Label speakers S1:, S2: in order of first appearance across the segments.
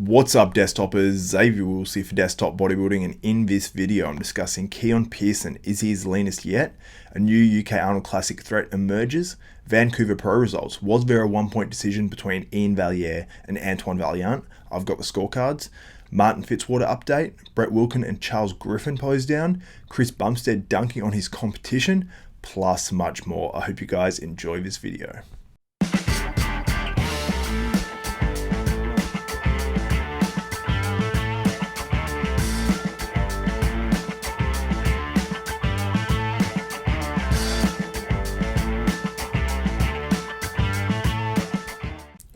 S1: What's up, desktopers? Xavier Wills here for Desktop Bodybuilding, and in this video I'm discussing Keone Pearson. Is he his leanest yet? A new UK Arnold Classic threat emerges. Vancouver Pro results. Was there a 1-point decision between Iain Valliere and Antoine Vaillant? I've got the scorecards. Martin Fitzwater update. Brett Wilkin and Charles Griffin Posedown. Chris Bumstead dunking on his competition, plus much more. I hope you guys enjoy this video.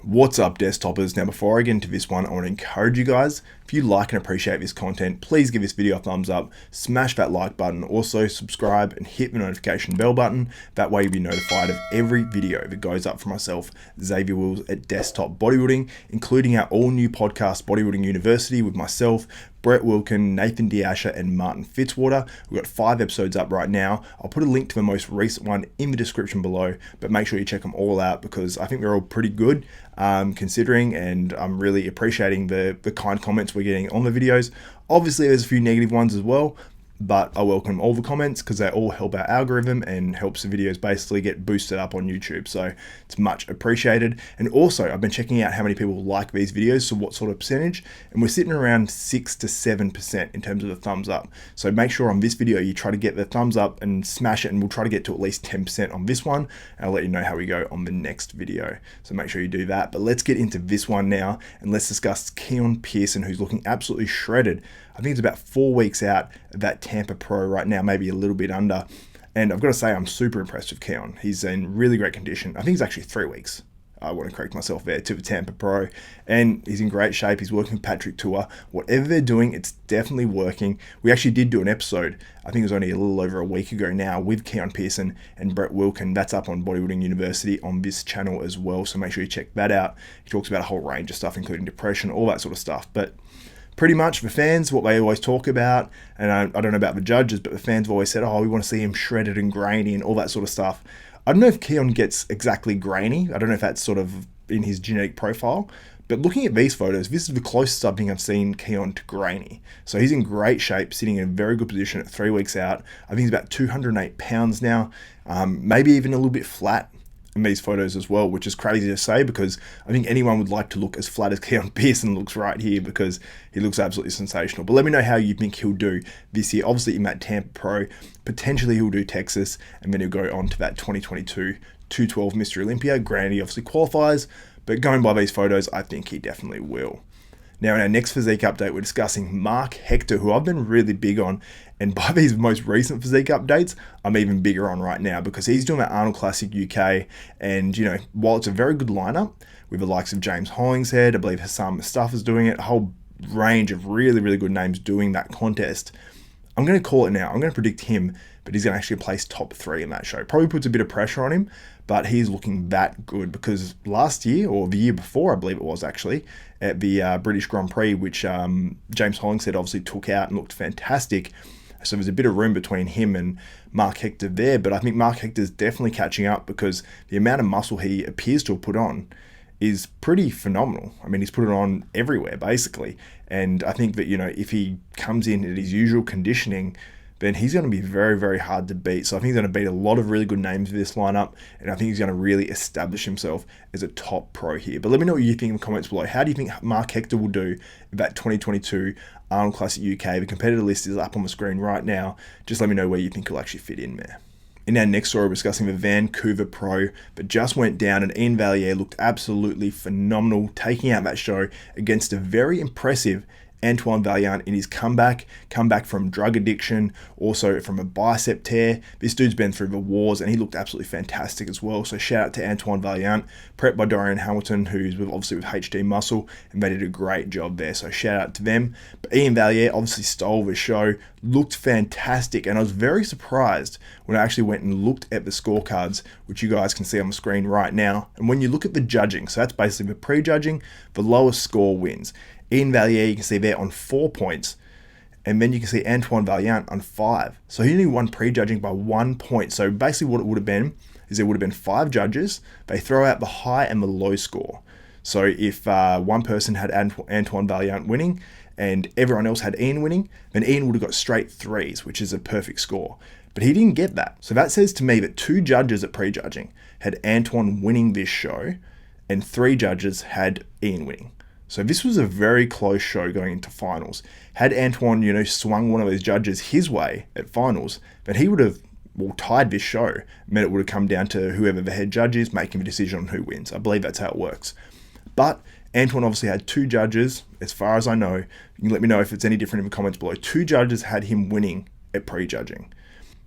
S1: What's up, desktopers? Now, before I get into this one, I want to encourage you guys, if you like and appreciate this content, please give this video a thumbs up, smash that like button, also subscribe and hit the notification bell button. That way you'll be notified of every video that goes up for myself, Xavier Wills at Desktop Bodybuilding, including our all new podcast, Bodybuilding University, with myself, Brett Wilkin, Nathan Diasha, and Martin Fitzwater. We've got 5 episodes up right now. I'll put a link to the most recent one in the description below, but make sure you check them all out because I think they're all pretty good considering, and I'm really appreciating the kind comments we're getting on the videos. Obviously, there's a few negative ones as well, but I welcome all the comments because they all help our algorithm and helps the videos basically get boosted up on YouTube. So it's much appreciated. And also, I've been checking out how many people like these videos, so what sort of percentage, and we're sitting around 6 to 7% in terms of the thumbs up. So make sure on this video you try to get the thumbs up and smash it, and we'll try to get to at least 10% on this one, and I'll let you know how we go on the next video. So make sure you do that. But let's get into this one now, and let's discuss Keone Pearson, who's looking absolutely shredded. I think it's about 4 weeks out of that Tampa Pro right now, maybe a little bit under. And I've got to say, I'm super impressed with Keone. He's in really great condition. I think it's actually 3 weeks. I want to correct myself there, to the Tampa Pro. And he's in great shape. He's working with Patrick Tour. Whatever they're doing, it's definitely working. We actually did do an episode, I think it was only a little over a week ago now, with Keone Pearson and Brett Wilkin. That's up on Bodybuilding University on this channel as well. So make sure you check that out. He talks about a whole range of stuff, including depression, all that sort of stuff. But pretty much the fans, what they always talk about, and I don't know about the judges, but the fans have always said, oh, we want to see him shredded and grainy and all that sort of stuff. I don't know if Keone gets exactly grainy. I don't know if that's sort of in his genetic profile. But looking at these photos, this is the closest I think I've seen Keone to grainy. So he's in great shape, sitting in a very good position at 3 weeks out. I think he's about 208 pounds now, maybe even a little bit flat in these photos as well, which is crazy to say because I think anyone would like to look as flat as Keone Pearson looks right here because he looks absolutely sensational. But let me know how you think he'll do this year. Obviously in that Tampa Pro, potentially he'll do Texas, and then he'll go on to that 2022 212 Mr Olympia. Granted, he obviously qualifies, but going by these photos, I think he definitely will. Now in our next physique update, we're discussing Marc Hector, who I've been really big on, and by these most recent physique updates, I'm even bigger on right now because he's doing that Arnold Classic UK, and you know, while it's a very good lineup with the likes of James Hollingshead, I believe Hassan Mustafa's doing it, a whole range of really, really good names doing that contest, I'm going to call it now. I'm going to predict him, but he's going to actually place top 3 in that show. Probably puts a bit of pressure on him, but he's looking that good because last year, or the year before, I believe it was actually, at the British Grand Prix, which James Hollingshead obviously took out and looked fantastic. So there's a bit of room between him and Marc Hector there, but I think Marc Hector's definitely catching up because the amount of muscle he appears to have put on is pretty phenomenal. I mean, he's put it on everywhere, basically. And I think that, you know, if he comes in at his usual conditioning, then he's going to be very, very hard to beat. So I think he's going to beat a lot of really good names for this lineup, and I think he's going to really establish himself as a top pro here. But let me know what you think in the comments below. How do you think Marc Hector will do in that 2022 Arnold Classic UK? The competitor list is up on the screen right now. Just let me know where you think he'll actually fit in there. In our next story, we're discussing the Vancouver Pro that just went down, and Iain Valliere looked absolutely phenomenal, taking out that show against a very impressive Antoine Vaillant in his comeback from drug addiction, also from a bicep tear. This dude's been through the wars and he looked absolutely fantastic as well. So shout out to Antoine Vaillant, prepped by Dorian Hamilton, who's obviously with HD Muscle, and they did a great job there. So shout out to them. But Iain Valliere obviously stole the show, looked fantastic, and I was very surprised when I actually went and looked at the scorecards, which you guys can see on the screen right now. And when you look at the judging, so that's basically the pre-judging, the lowest score wins. Iain Valliere, you can see there on 4 points, and then you can see Antoine Vaillant on 5. So he only won prejudging by 1 point. So basically what it would have been is there would have been 5 judges. They throw out the high and the low score. So if one person had Antoine Vaillant winning and everyone else had Iain winning, then Iain would have got straight 3s, which is a perfect score. But he didn't get that. So that says to me that 2 judges at prejudging had Antoine winning this show and 3 judges had Iain winning. So this was a very close show going into finals. Had Antoine, swung one of those judges his way at finals, then he would have tied this show. Meant it would have come down to whoever the head judge is making a decision on who wins. I believe that's how it works. But Antoine obviously had 2 judges, as far as I know. You can let me know if it's any different in the comments below. 2 judges had him winning at prejudging.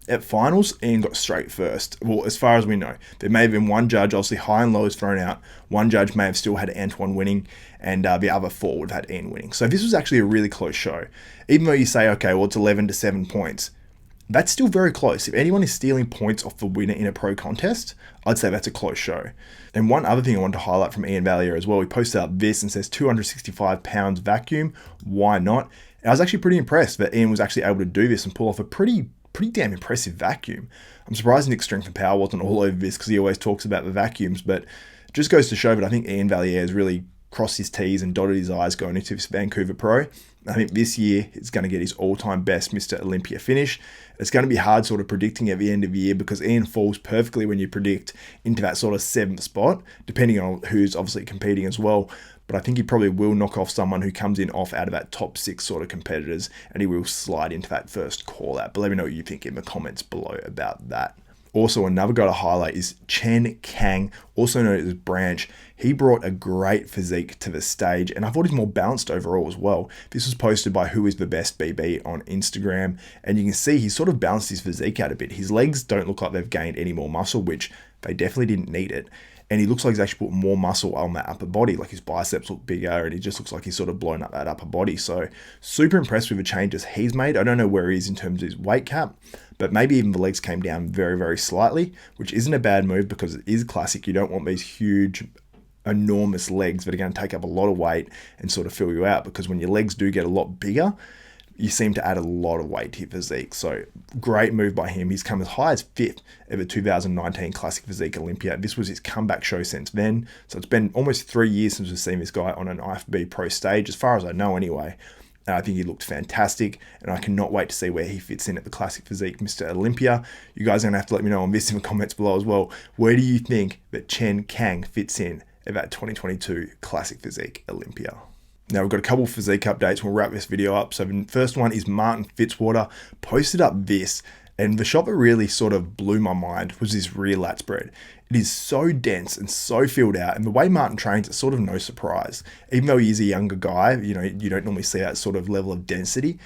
S1: At finals, Iain got straight first. Well, as far as we know, there may have been one judge, obviously high and lows thrown out. One judge may have still had Antoine winning, and the other 4 would have had Iain winning. So this was actually a really close show. Even though you say, okay, well, it's 11 to 7 points, that's still very close. If anyone is stealing points off the winner in a pro contest, I'd say that's a close show. And one other thing I wanted to highlight from Iain Valliere as well, he posted up this and says 265 pounds vacuum, why not? And I was actually pretty impressed that Iain was actually able to do this and pull off a pretty damn impressive vacuum. I'm surprised Nick's strength and power wasn't all over this because he always talks about the vacuums, but it just goes to show that I think Iain Valliere has really crossed his T's and dotted his I's going into this Vancouver Pro. I think this year he's going to get his all-time best Mr Olympia finish. It's going to be hard sort of predicting at the end of the year because Iain falls perfectly when you predict into that sort of 7th spot, depending on who's obviously competing as well. But I think he probably will knock off someone who comes in off out of that top 6 sort of competitors, and he will slide into that first call out. But let me know what you think in the comments below about that. Also, another guy to highlight is Chen Kang, also known as Branch. He brought a great physique to the stage, and I thought he's more balanced overall as well. This was posted by Who Is The Best BB on Instagram, and you can see he's sort of balanced his physique out a bit. His legs don't look like they've gained any more muscle, which they definitely didn't need it. And he looks like he's actually put more muscle on that upper body, like his biceps look bigger, and he just looks like he's sort of blown up that upper body. So super impressed with the changes he's made. I don't know where he is in terms of his weight cap, but maybe even the legs came down very, very slightly, which isn't a bad move because it is classic. You don't want these huge, enormous legs that are going to take up a lot of weight and sort of fill you out, because when your legs do get a lot bigger, you seem to add a lot of weight to your physique. So great move by him. He's come as high as 5th at the 2019 Classic Physique Olympia. This was his comeback show since then. So it's been almost 3 years since we've seen this guy on an IFBB Pro stage, as far as I know anyway. And I think he looked fantastic, and I cannot wait to see where he fits in at the Classic Physique Mr Olympia. You guys are going to have to let me know on this in the comments below as well. Where do you think that Chen Kang fits in at that 2022 Classic Physique Olympia? Now we've got a couple of physique updates. We'll wrap this video up. So the first one is Martin Fitzwater posted up this, and the shot that really sort of blew my mind was this rear lat spread. It is so dense and so filled out, and the way Martin trains, it's sort of no surprise. Even though he is a younger guy, you don't normally see that sort of level of density.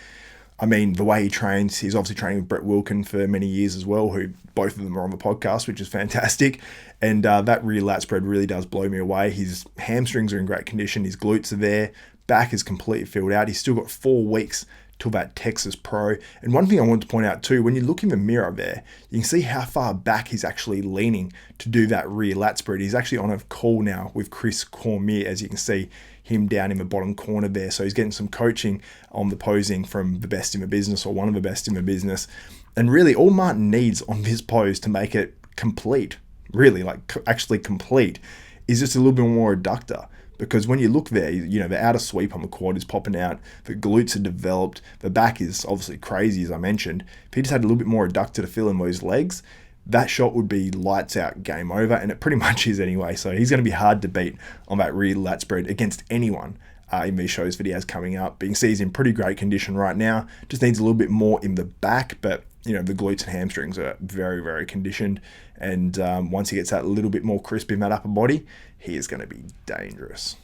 S1: I mean, the way he trains, he's obviously training with Brett Wilkin for many years as well, who both of them are on the podcast, which is fantastic. And that rear lat spread really does blow me away. His hamstrings are in great condition. His glutes are there. Back is completely filled out. He's still got 4 weeks till that Texas Pro. And one thing I wanted to point out too, when you look in the mirror there, you can see how far back he's actually leaning to do that rear lat spread. He's actually on a call now with Chris Bumstead, as you can see him down in the bottom corner there. So he's getting some coaching on the posing from the best in the business, or one of the best in the business. And really all Martin needs on this pose to make it complete, really like actually complete, is just a little bit more adductor. Because when you look there, the outer sweep on the quad is popping out, the glutes are developed, the back is obviously crazy, as I mentioned. If he just had a little bit more adductor to fill in those legs, that shot would be lights out, game over, and it pretty much is anyway. So he's going to be hard to beat on that rear lat spread against anyone in these shows that he has coming up. But you can see he's in pretty great condition right now. Just needs a little bit more in the back, but the glutes and hamstrings are very, very conditioned. And once he gets that a little bit more crisp in that upper body, he is going to be dangerous.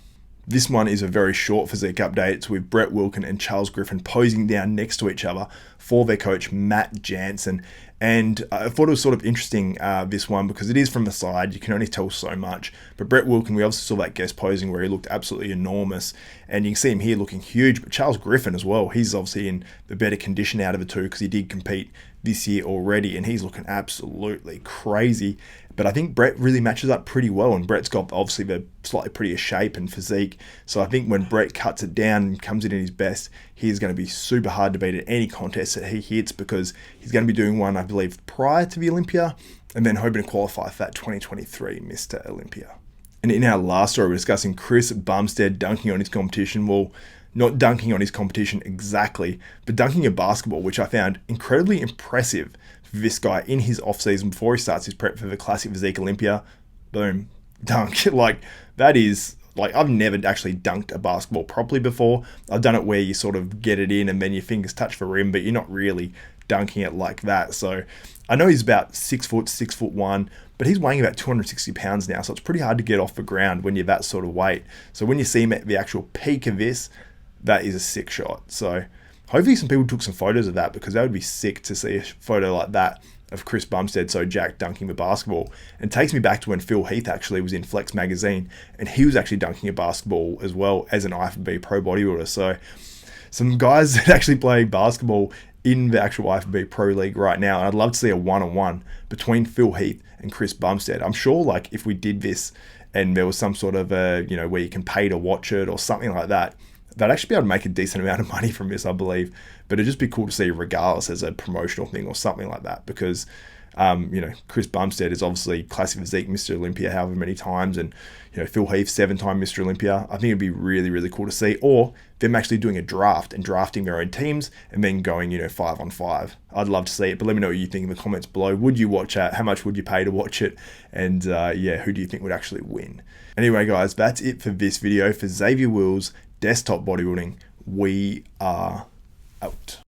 S1: This one is a very short physique update. It's with Brett Wilkin and Charles Griffin posing down next to each other for their coach, Matt Jansen. And I thought it was sort of interesting, this one, because it is from the side. You can only tell so much. But Brett Wilkin, we obviously saw that guest posing where he looked absolutely enormous. And you can see him here looking huge. But Charles Griffin as well, he's obviously in the better condition out of the two because he did compete this year already. And he's looking absolutely crazy. But I think Brett really matches up pretty well. And Brett's got obviously the slightly prettier shape and physique. So I think when Brett cuts it down and comes in his best, he's going to be super hard to beat at any contest that he hits, because he's going to be doing one, I believe, prior to the Olympia, and then hoping to qualify for that 2023 Mr. Olympia. And in our last story, we're discussing Chris Bumstead dunking on his competition. Well, not dunking on his competition exactly, but dunking a basketball, which I found incredibly impressive for this guy in his off-season before he starts his prep for the Classic Physique Olympia. Boom, dunk. Like, that is, like, I've never actually dunked a basketball properly before. I've done it where you sort of get it in and then your fingers touch the rim, but you're not really dunking it like that. So I know he's about 6 foot, 6'1", but he's weighing about 260 pounds now. So it's pretty hard to get off the ground when you're that sort of weight. So when you see him at the actual peak of this, that is a sick shot. So hopefully some people took some photos of that, because that would be sick to see a photo like that of Chris Bumstead so jacked dunking the basketball. And it takes me back to when Phil Heath actually was in Flex magazine, and he was actually dunking a basketball as well as an IFBB pro bodybuilder. So some guys that actually play basketball in the actual IFBB Pro League right now, and I'd love to see a one-on-one between Phil Heath and Chris Bumstead. I'm sure, like, if we did this and there was some sort of where you can pay to watch it or something like that, they'd actually be able to make a decent amount of money from this, I believe. But it'd just be cool to see regardless as a promotional thing or something like that, because Chris Bumstead is obviously Classic Physique Mr Olympia however many times, and Phil Heath 7-time Mr Olympia. I think it'd be really, really cool to see, or them actually doing a draft and drafting their own teams and then going 5-on-5. I'd love to see it, but let me know what you think in the comments below. Would you watch it? How much would you pay to watch it? And who do you think would actually win? Anyway guys, that's it for this video. For Xavier Wills Desktop Bodybuilding, we are out.